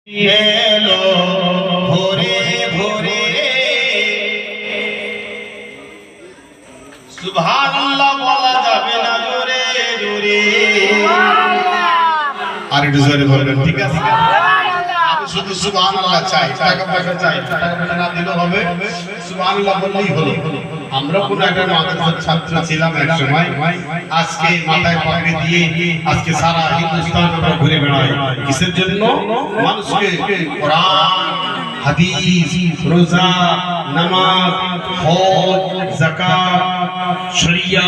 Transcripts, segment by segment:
এলো ভোরে ভোরে সুবহানাল্লাহ বলা যাবে না জোরে জোরে আর একটু জোরে বলবেন ঠিক আছে আমি শুধু সুবহানাল্লাহ চাই টাকা পয়সা চাই টাকা পয়সা না দিলেও হবে সুবহানাল্লাহ বললেই হলো আমরা কোন একটা মাদ্রাসার ছাত্র ছিলাম এক সময় আজকে মাথায় পাগড়ি দিয়ে আজকে সারা হিন্দুস্তান আমরা ঘুরে বেড়াই কিসের জন্য মানুষকে কোরআন হাদিস রোজা নামাজ হজ যাকাত শরিয়া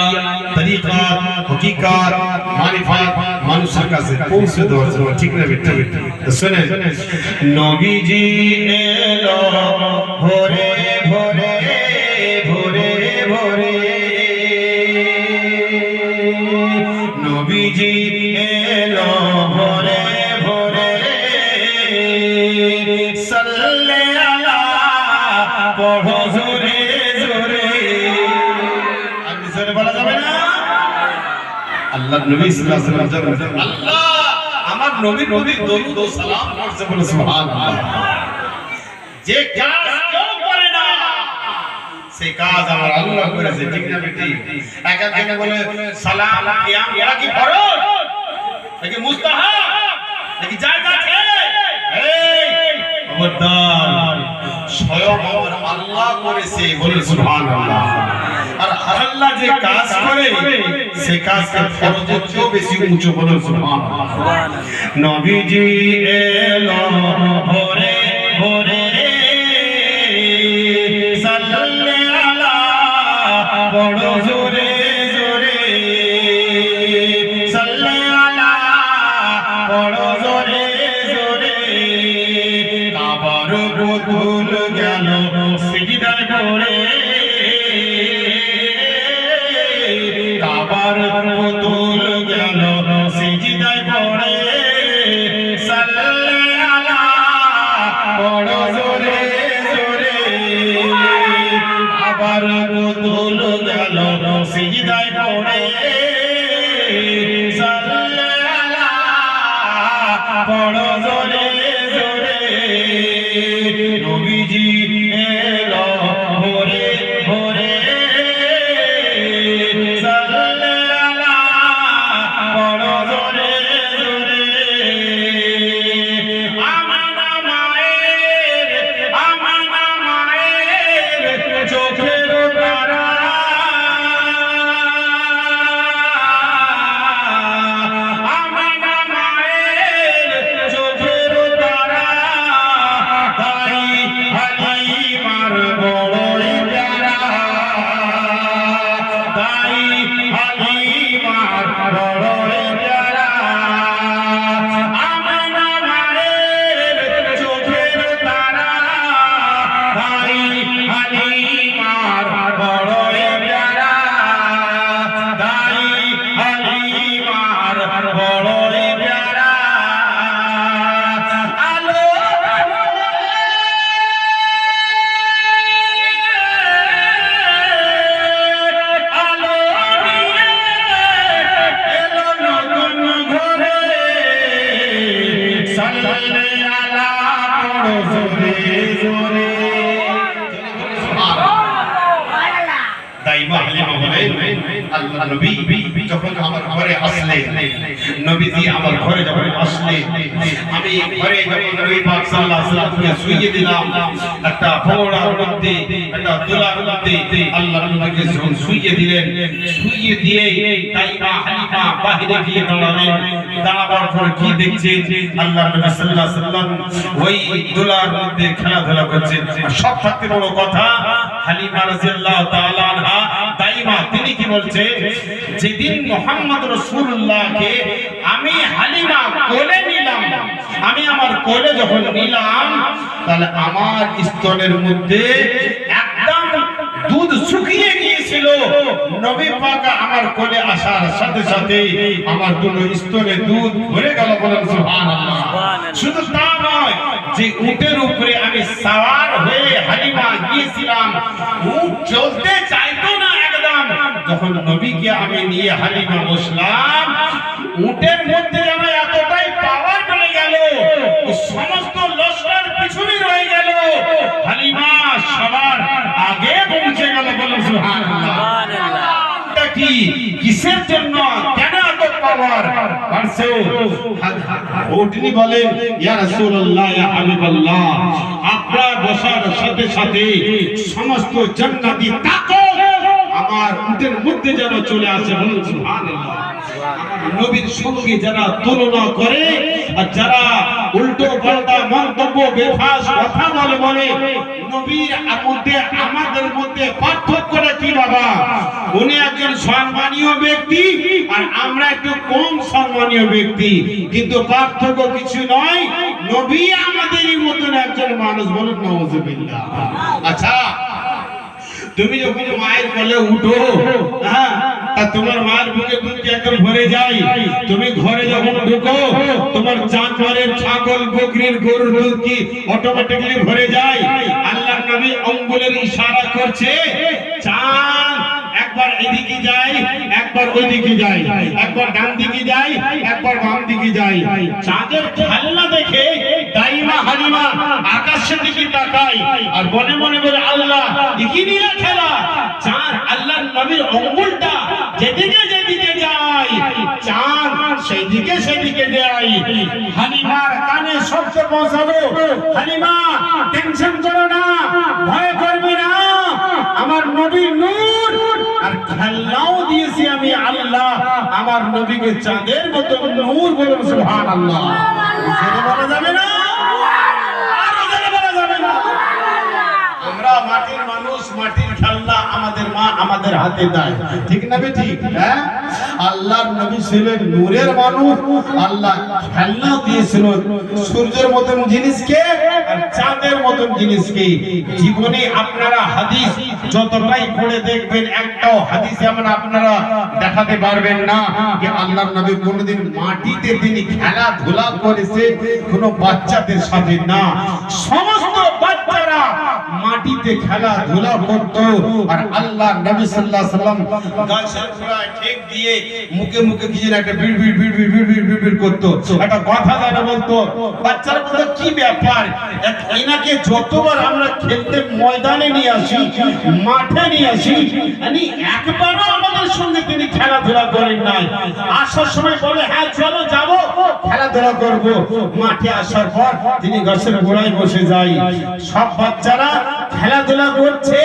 তরিকা হকিকত মারিফত মানুষের কাছে পৌঁছে দেওয়ার জন্য ঠিক না বেটা তো শুনেন নবীজি এলো ভোরে ভোরে ভোরে ভোরে নবীজি এলো ভোরে ভোরে সাল্লে আলা পড়ো জোরে জোরে আমি জোরে বলা যাবে না আল্লাহর নবী সাল্লাল্লাহু আলাইহি ওয়াসাল্লাম আল্লাহ আমার নবী দরুদ ও সালাম পড়ছে বলে সুবহানাল্লাহ যে কাজ কেউ করে না সেই কাজ আমার আল্লাহ করেছে ঠিক না বেটি এক এক জন বলে সালাম কিয়াম এরা কি ফরজ নাকি মুস্তাহাব নাকি জায়েজ আছে এই খবরদার স্বয়ং আমার আল্লাহ করেছে বলে সুবহানাল্লাহ আর আল্লাহ যে কাজ করে সে কাজকে ফরজের চেয়ে বেশি উঁচু বলে সুবহানাল্লাহ নবীজি এলো ভোরে ভোরে সাল্লে আলা বড় জোরে জোরে সাল্লে আলা বড় জোরে জোরে কাবার পুতুল গেল সিজদায় পড়ে কাবার পুতুল গেল সিজদায় পড়ে সাল্লে আলা বড় জোরে জোরে কাবার পুতুল গেল সিজদায় পড়ে সাল্লে আলা বড় জোরে জোরে নবীজি এলো ভোরে ভোরে সাল্লে আলা বড় জোরে জোরে আমানা মায়ের চোখের তারা আমানা মায়ের চোখের তারা তাই হালিমার বড়ই প্যারা তাই হালিমার বড়ই প্যারা আমানা মায়ের চোখের তারা তাই হালিমার বড়ই প্যারা তাই হালিমার বড়ই প্যারা আলো আলো এলো নতুন ঘরে সাল্লে আলা পড়ো জোরে জোরে দাইমা হালিমা বলেন আল্লাহ নবী যখন আমার ঘরে আসলেন নবীজি আমার ঘরে যখন আসলেন আমি ঘরে যখন নবী পাক সাল্লাল্লাহু আলাইহি ওয়াসাল্লামকে শুইয়ে দিলাম একটা ফোড়ার মধ্যে একটা দোলার মধ্যে আল্লাহ নবীকে যখন শুইয়ে দিলেন শুইয়ে দিয়ে দাইমা হালিমা বাহিরে গিয়ে দাঁড়ালেন দাঁড়াবার পর কি দেখছেন আল্লাহ নবী সাল্লাল্লাহু আলাইহি ওয়াসাল্লাম ওই দোলার মধ্যে খেলাধুলা করছেন সব থাকতে বড় কথা হালিমা রাদিয়াল্লাহু তাআলা আনহা দাইমা তিনি কি বলছে যেদিন মুহাম্মদ রাসূলুল্লাহকে আমি হালিমা কোলে নিলাম আমি আমার কোলে যখন নিলাম তাহলে আমার স্তনের মধ্যে একদম দুধ শুকিয়ে গিয়েছিল নবী পাক আমার কোলে আসার সাথে সাথে আমার দুটো স্তনে দুধ ভরে গেল বলেন সুবহানাল্লাহ শুধু তা নয় যে উটের উপরে আমি সওয়ার হয়ে হালিমা গিয়েছিলাম উট চলতে চাইতো না একদম যখন নবীকে আমি নিয়ে হালিমা বসলাম উটের মধ্যে যেন এতটাই পাওয়ার চলে গেল সমস্ত আবার পারছে উঠনি বলেন ইয়া রাসূলুল্লাহ ইয়া হাবিবাল্লাহ আপনার বসার সাথে সাথে সমস্ত জান্নাতি তাকত আমার উটের মধ্যে যেন চলে আসে বলুন সুবহানাল্লাহ নবীর সঙ্গে যারা তুলনা করে আর যারা উল্টো পাল্টা মন্তব্য বেফাস কথা বলে নবীর মধ্যে আমাদের মধ্যে পার্থক্যটা কি বাবা উনি একজন সম্মানীয় ব্যক্তি আর আমরা একটু কম সম্মানীয় ব্যক্তি কিন্তু পার্থক্য কিছু নয় নবী আমাদেরই মতন একজন মানুষ বলুন নাউযুবিল্লাহ আচ্ছা তুমি যখন মায়ের কোলে উঠো হ্যাঁ আর তোমার মায়ের বুকে দুধ একদম ভরে যায় তুমি ঘরে যখন ঢুকো তোমার জানোয়ারের ছাগল বকরির গরুর দুধ কি অটোমেটিক্যালি ভরে যায় আল্লাহর নবী আঙ্গুলের ইশারা করছে চাঁদ একবার এদিকে যায় একবার ওইদিকে যায় একবার ডান দিকে যায় একবার বাম দিকে যায় চাঁদের খেলনা দেখে দাইমা হালিমা আকাশের দিকে তাকায় আর মনে মনে বলে আল্লাহ কি নিয়ে খেলা চাঁদ আল্লাহর নবীর আঙ্গুলটা যেদিকে যেদিকে যায় চাঁদ সেদিকে যায় হালিমার কানে শব্দ পৌঁছালো হালিমা টেনশন করো না ভয় করবে না আমার নবীর নূর আর খেলনাও দিয়েছি আমি আল্লাহ আমার নবীকে চাঁদের মতো নূর বলুন সুবহানাল্লাহ জোরে বলা যাবে না আরো জোরে বলা যাবে না আমরা মাটির মানুষ মাটির খেলনা আমাদের মা আমাদের হাতে দেয় ঠিক না ঠিক হ্যাঁ আল্লাহর নবী ছিলেন নূরের মানুষ আল্লাহ খেলনা দিয়েছিল সূর্যের মতন জিনিসকে আর চাঁদের মতন জিনিসকে জীবনে আপনারা হাদিস যতটাই পড়ে দেখবেন একটাও হাদিসে আপনারা দেখাতে পারবেন না যে আল্লাহর নবী কোনদিন মাটিতে তিনি খেলাধুলা করেছে কোনো বাচ্চাদের সাথে না সমস্ত বাচ্চারা মাটিতে খেলাধুলা করত আর আল্লাহর নবী সাল্লাল্লাহু আলাইহি সাল্লাম গাছের গোড়ায় ঠেক দিয়ে মুখে মুখে কি যেন একটা বিড় করত একটা কথা জানা বলতো বাচ্চারা বলতো কি ব্যাপার এনাকে যতবার আমরা খেলতে ময়দানে নিয়ে আসি মাঠে নিয়ে আসি মানে একবারও আমাদের সঙ্গে তিনি খেলাধুলা করেন নাই আসার সময় বলে হ্যাঁ চলো যাবো খেলাধুলা করব মাঠে আসার পর তিনি গাছের গোড়ায় বসে যায় সব বাচ্চারা খেলাধুলা করছে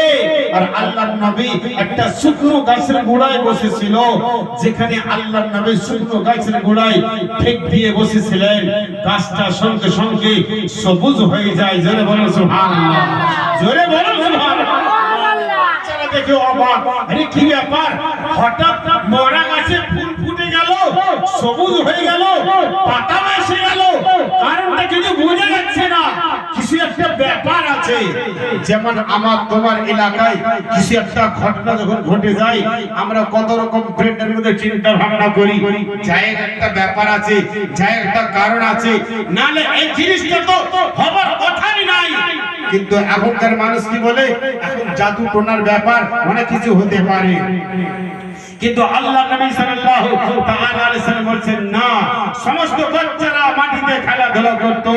আর আল্লাহর নবী একটা শুকনো গাছের গোড়ায় বসেছিল যেখানে আল্লাহর নবী শুকনো গাছের গোড়ায় ঠেক দিয়ে বসেছিলেন গাছটা সঙ্গে সঙ্গে সবুজ হয়ে যায় জোরে বলুন সুবহানাল্লাহ জোরে বলুন সুবহানাল্লাহ বাচ্চারা দেখে অবাক আরে কি ব্যাপার হঠাৎ মরা গাছে ফুল ফুটে গেল সবুজ হয়ে গেল পাতা এসে গেল কারণটা কিছু বোঝা যাচ্ছে না কিছু একটা ব্যাপার আছে যেমন আমার তোমার এলাকায় কিছু একটা ঘটনা যখন ঘটে যায় আমরা কত রকম ব্রেনের মধ্যে চিন্তা ভাবনা করি যাই একটা ব্যাপার আছে যাই একটা কারণ আছে নালে এই জিনিসটা তো হবার কথাই নাই কিন্তু এখনকার মানুষ কি বলে এখন জাদু টোনার ব্যাপার অনেক কিছু হতে পারে কিন্তু আল্লাহ নবী সাল্লাল্লাহু তাআলা আলাইহি সাল্লাম বলেন না সমস্ত বাচ্চারা মাটিতে খেলাধুলা করত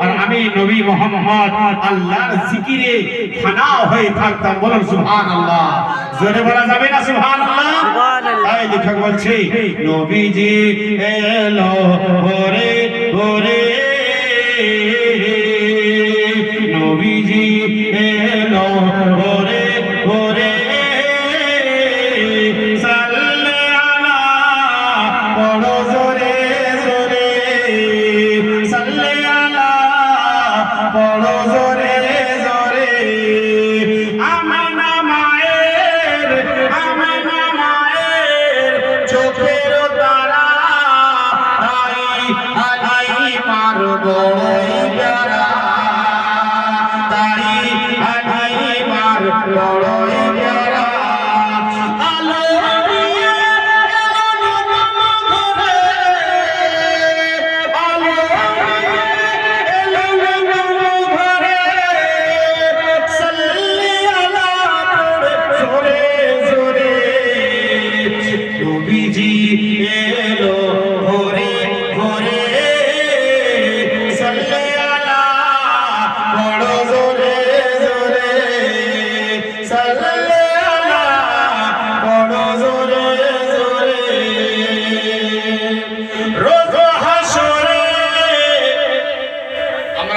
আর আমি নবী মুহাম্মদ আল্লাহর জিকিরে ফানা হয়ে থাকতাম বলুন সুবহানাল্লাহ জোরে বলা যাবে না সুবহানাল্লাহ তাই লেখক বলছে নবীজি এলো ওরে ওরে নবীজি এলো ওরে ওরে বড় প্যারা তাই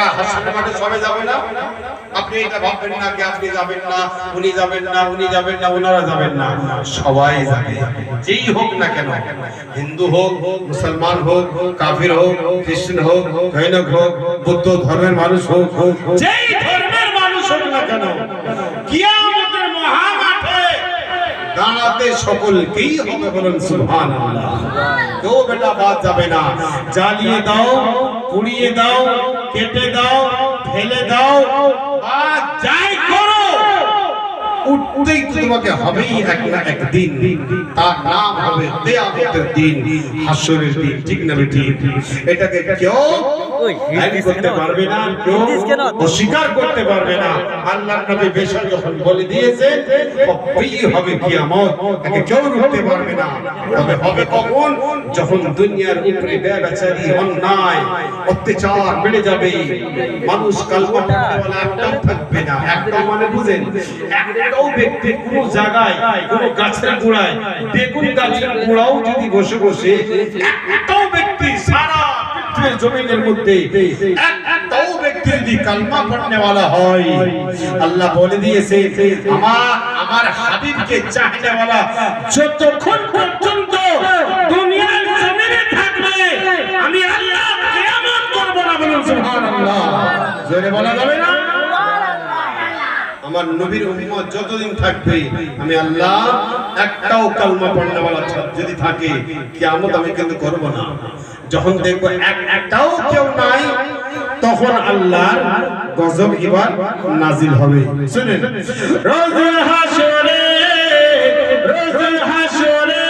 তারা হাসরের মাঠে সবে যাবে না? আপনি এটা ভাববেন না কি আপনি যাবেন না, উনি যাবেন না, উনি যাবেন না, ওনারা যাবেন না, সবাই যাবে। যেই হোক না কেন, হিন্দু হোক, মুসলমান হোক, কাফির হোক, খ্রিস্টান হোক, জৈন হোক, বৌদ্ধ ধর্মের মানুষ হোক, যেই ধর্মের মানুষ হোক না কেন, কিয়ামতের মহামাঠে দাঁড়াতে সকলকেই হবে। বলেন সুবহানাল্লাহ। কেউ বেটা বাদ যাবে না। জ্বালিয়ে দাও, পুড়িয়ে দাও, কেটে দাও, ফেলে দাও, আর যাই করো, উঠতেই তোমাকে হবেই এক না একদিন। তার নাম হবে কিয়ামতের দিন, হাসরের দিন। ঠিক না ঠিক? এটাকে কেউ করতে পারবে না, কেউ অস্বীকার করতে পারবে না। আল্লাহর নবী বেশক যখন বলে দিয়েছে হবেই হবে কিয়ামত, একে কেউ রুখতে পারবে না। তবে হবে কখন? যখন দুনিয়ার উপরে বেচারি অন্যায় অত্যাচার বেড়ে যাবে, মানুষ কালমা পড়নেওয়ালা একটাও থাকবে না। একটাও মানে বুঝেন, একটাও ব্যক্তি কোন জায়গায় কোন গাছের গোড়ায়, বেগুন গাছের গোড়াও যদি বসে বসে একটাও ব্যক্তি সারা পৃথিবীর জমিনের মধ্যে একটাও ব্যক্তি যদি কালমা পড়নেওয়ালা হয়, আল্লাহ বলে দিয়েছে আমার হাবিবকে চাহনেওয়ালা যতক্ষণ পর্যন্ত দুনিয়ার জমিনে থাকবে, আমি আল্লাহ কিয়ামত করব না। বলুন সুবহানাল্লাহ। জোরে বলা যাবে না? আমার নবীর উম্মত যতদিন থাকবে, আমি আল্লাহ একটাও কালমা পড়নেওয়ালা যদি থাকে, কিয়ামত আমি কিন্তু করব না। যখন দেখব একটাও কেউ নাই, তখন আল্লাহর গজব এবার নাজিল হবে। শুনেন, রোজ হাসরে, রোজ হাসরে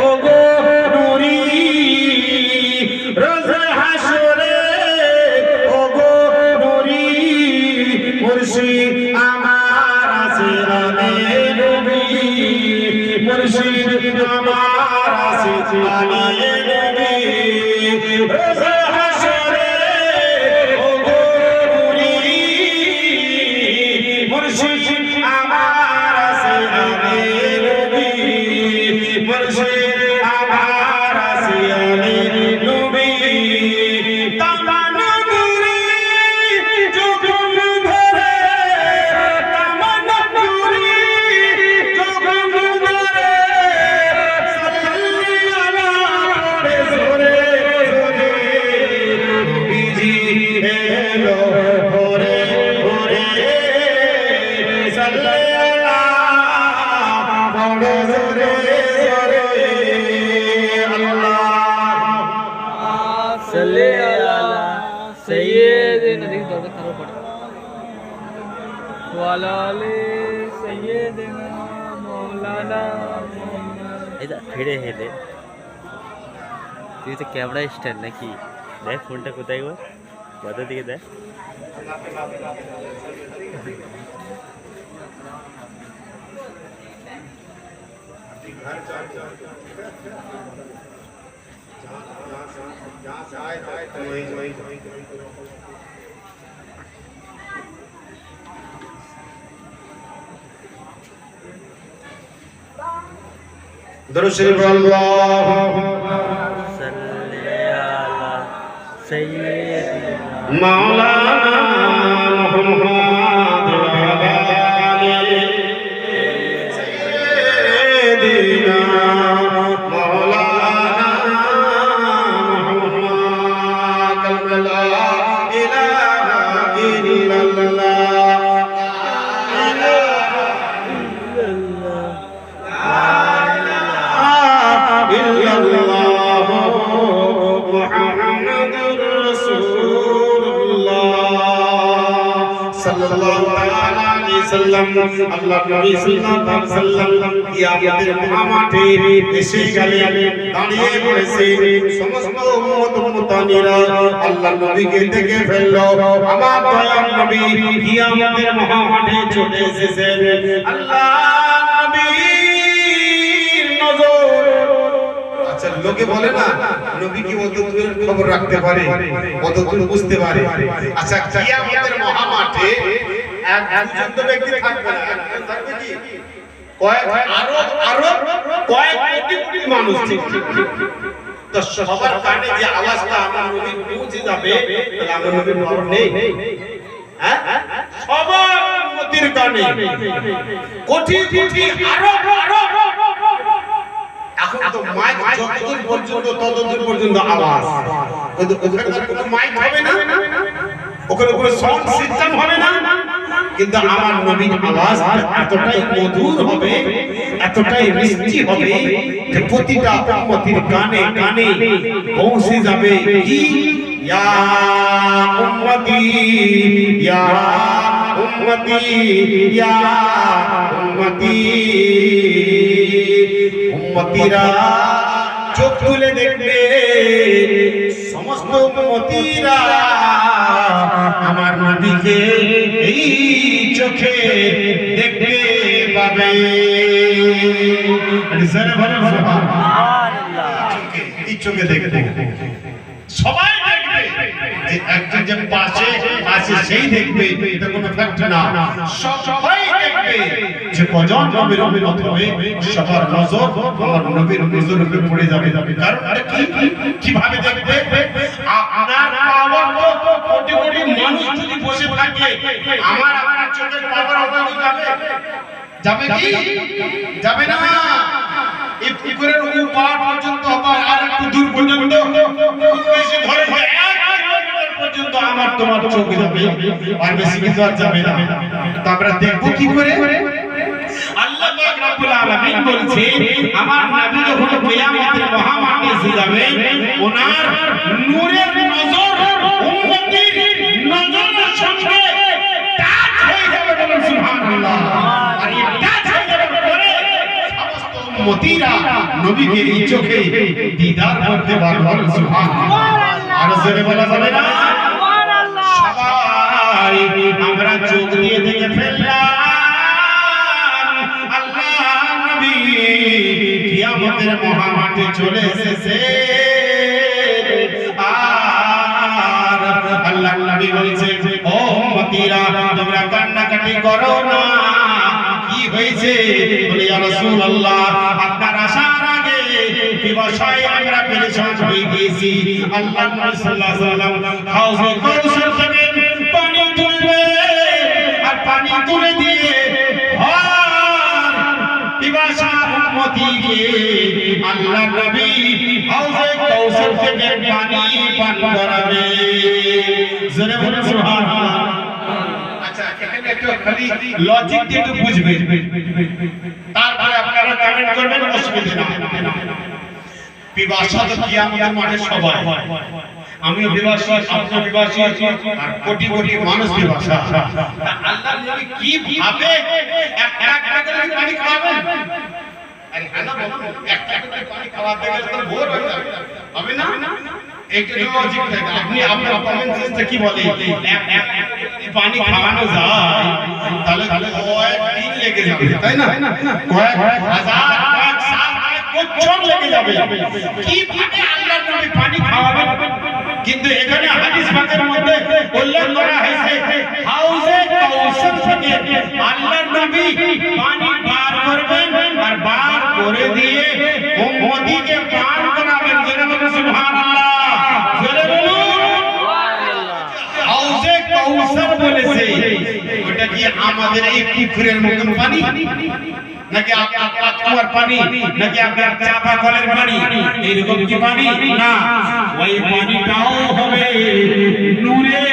ওগো নূরি, রোজ হাসরে ওগো নূরি, মুর্শিদ আমার আছে আলে নবী, মুর্শিদ আমার আছে আলে নবী, রোজ হাসরে ওগো নূরি, মুর্শিদ আমার আছে আলে নবী, মুর্শিদ আমার আছে আলে নবী। তামান্না নূরি যুগম ধরে, তামান্না নূরি যুগম ধরে, সাল্লি আলা রাসূলে জোরে, নবীজি এলো ভোরে ভোরে, সাল্লি আলা বড় জোরে জোরে, আল্লাহ সাল্লি আলা সাইয়্যিদিনা, দেখি দরকার কারো পড়ে, ওয়ালা আলি সাইয়্যিদিনা মাওলানা মুহাম্মদ। এটা ফিরে হেলে তুই তো ক্যামেরা স্ট্যান্ড নাকি? দেখ ফোনটা কোথায় গো, মাথার দিকে দেখ। দরুদ শরীফ আল্লাহু সাল্লি আলা সাইয়্যিদিনা মাওলানা মুহাম্মদ ওয়া আলি সাইয়্যিদিনা মাওলানা মুহাম্মদ লা ইলাহা ইল্লাল্লাহ, মুহাম্মাদুর রাসূলুল্লাহ সাল্লাল্লাহু আলাইহি ওয়াসাল্লাম। আল্লাহর নবী সাল্লাল্লাহু আলাইহি ওয়াসাল্লাম কিয়ামতের মহামাঠে এসে গেলেন, দাঁড়িয়ে পড়েছে। সমস্ত উম্মত উম্মতানিরা আল্লাহর নবীকে দেখে ফেলল। আমার দয়ার নবী কিয়ামতের মহামাঠে চলে এসেছেন। আল্লাহর নবীর নজর, আচ্ছা লোকে বলে না নবী কি অত দূরের খবর রাখতে পারে, অত দূর বুঝতে পারে। আচ্ছা কিয়ামতের মহামাঠে একজন তো ব্যক্তি থাকবে না, থাকবে কি কয়েক আরো কয়েক কোটি কোটি মানুষ। ঠিক ঠিক ঠিক তো সবার কানে যে আওয়াজটা আমার নবী পৌঁছে যাবে তাহলে আমার নবীর পাওয়ার নেই। হ্যাঁ, সবার উম্মতের কানে কোটি কোটি আরো এখন তো মাইক যতদূর পর্যন্ত ততদূর পর্যন্ত আওয়াজ, কিন্তু ওখানে কোনো মাইক হবে না, ওখানে কোনো সাউন্ড সিস্টেম হবে না, কিন্তু আমার নবীর আওয়াজ এতটাই মধুর হবে, এতটাই মিষ্টি হবে যে প্রতিটা উম্মতের কানে কানে পৌঁছে যাবে। কি ইয়া উম্মতি ইয়া উম্মতি ইয়া উম্মতি, উম্মতিরা চোখ তুলে দেখবে, সমস্ত উম্মতিরা আমার নবীকে এই চোখে দেখতে পাবে। এই চোখে দেখতে সবাই দেখবে, যে একজন যে পাশে আছে সেই দেখবে, এটা কোনো ফ্যাক্ট না, সবাই দেখবে যে কজন নবীর উম্মত হবে, সবার নজর আমার নবীর নজরের উপরে পড়ে যাবে। কারণটা কি, কিভাবে দেখবে? আপনার পাওয়ার তো কোটি কোটি মানুষ যদি বসে থাকে, আমার আপনার চোখের পাওয়ার হবে যাবে কি? যাবে না। এই পুকুরের উপর পর্যন্ত বা আর একটু দূর পর্যন্ত খুব বেশি ধরে 1 কিলোমিটার পর্যন্ত আমার তোমার চোখ যাবে, আর বেশি কিছু আর যাবে না। তো আমরা দেখব কি করে? আল্লাহ পাক রব্বুল আলামিন বলছে, আমার নবী যখন কিয়ামতের মহামাঠে এসে যাবে, ওনার নূরের নজর উম্মতের নজরের সঙ্গে টাচ হয়ে যাবে। বলুন সুবহানাল্লাহ। আর এই টাচ হয়ে যাওয়ার পরে সমস্ত উম্মতিরা নবীকে এই চোখে দিদার করতে পারবে। বলুন সুবহানাল্লাহ। আর জোরে বলা যাবে না? সুবহানাল্লাহ। সবাই আমরা চোখ দিয়ে দেখে ফেললাম কিয়ামতের মহামাঠে চলে এসেছে। আর আল্লাহর নবী বলছে, ও উম্মতিরা তোমরা কান্নাকাটি করো না। কি হয়েছে? বলে ইয়া রাসূলুল্লাহ, আপনার আসার আগে বিবশায় আমরা পেরেশান হয়ে গিয়েছি। আল্লাহর নবী সাল্লাল্লাহু আলাইহি ওয়াসাল্লাম হাউজে কাউসার থেকে পানি তুলবে, আর পানি তুলে দিয়ে বিবশা উম্মতিকে আল্লাহ নবী হাউজে কাউসার থেকে পানি পান করাবে। জোরে বলুন সুবহানাল্লাহ। আচ্ছা, এখানে একটু খালি লজিক দিয়ে একটু বুঝবেন, তারপরে আপনারা কমেন্ট করবেন, অসুবিধা নেই। বিবশা তো কিয়ামতের মাঠে সবাই, আমিও বিবশা, আপনিও বিবশা, আর কোটি কোটি মানুষ বিবশা। আল্লাহ নবী কি ভাবে একটা করে পানি খাওয়াবেন? আরে হ্যাঁ না বলুন, একটা করে পানি খাওয়াতে গেলে তো ভোর হয়ে যাবে, হবে না? একটা লজিক থাকে। আপনি আপনার কমন সেন্সে কি বলে, পানি খাওয়ানো যায় তাহলে কয়েক দিন লেগে যাবে, তাই না? কয়েক হাজার, কয়েক সাল, কয়েক বছর লেগে যাবে। কিভাবে আল্লাহর নবী পানি খাওয়াবেন? কিন্তু এখানে হাদিস পাকের মধ্যে উল্লেখ করা হয়েছে, হাউজে কাউসার থেকে আল্লাহর নবী পানি বার করবেন, আর বার করে দিয়ে উম্মতিকে পান করাবেন। জোরে বলুন সুবহানাল্লাহ। জোরে বলুন সুবহানাল্লাহ। হাউজে কাউসার বলেছে, ওটা কি আমাদের এই পুকুরের মতন পানি, নাকি আপনার পাতকুয়ার পানি, নাকি আপনার চাপা কলের পানি? এরকম কি পানি না, ওই পানিটাও হবে নূরে